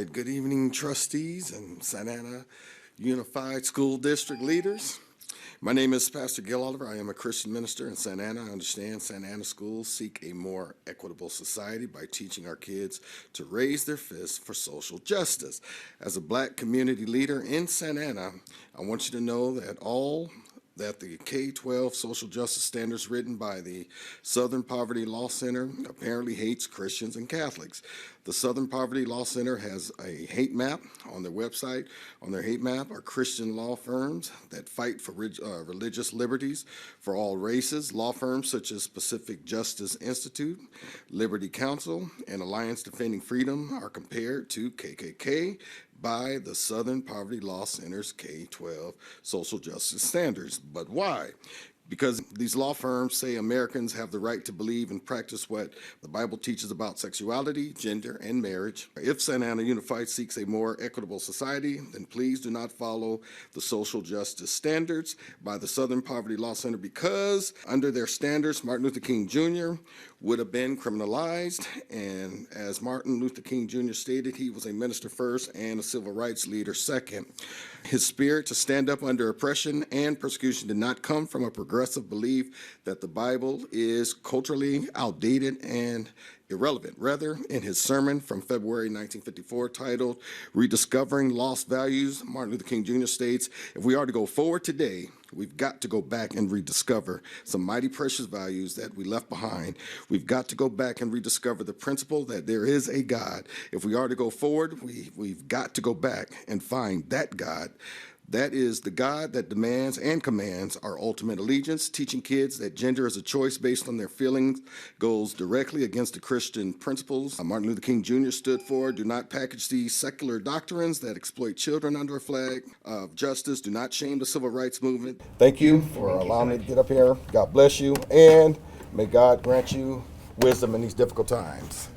right, good evening, trustees and Santa Ana Unified School District leaders. My name is Pastor Gale. I am a Christian minister in Santa Ana. I understand Santa Ana schools seek a more equitable society by teaching our kids to raise their fists for social justice. As a black community leader in Santa Ana, I want you to know that the K-12 social justice standards written by the Southern Poverty Law Center apparently hates Christians and Catholics. The Southern Poverty Law Center has a hate map on their website. On their hate map are Christian law firms that fight for religious liberties for all races. Law firms such as Pacific Justice Institute, Liberty Counsel, and Alliance Defending Freedom are compared to KKK by the Southern Poverty Law Center's K-12 social justice standards. But why? Because these law firms say Americans have the right to believe and practice what the Bible teaches about sexuality, gender, and marriage. If Santa Ana Unified seeks a more equitable society, then please do not follow the social justice standards by the Southern Poverty Law Center, because under their standards, Martin Luther King Jr. would have been criminalized. And as Martin Luther King Jr. stated, he was a minister first and a civil rights leader second. His spirit to stand up under oppression and persecution did not come from a progressive belief that the Bible is culturally outdated and irrelevant. Rather, in his sermon from February 1954 titled Rediscovering Lost Values, Martin Luther King Jr. states, if we are to go forward today, we've got to go back and rediscover some mighty precious values that we left behind. We've got to go back and rediscover the principle that there is a God. If we are to go forward, we've got to go back and find that God. That is the God that demands and commands our ultimate allegiance. Teaching kids that gender is a choice based on their feelings goes directly against the Christian principles Martin Luther King Jr. stood for. Do not package these secular doctrines that exploit children under a flag of justice. Do not shame the civil rights movement. Thank you for allowing me to get up here. God bless you, and may God grant you wisdom in these difficult times.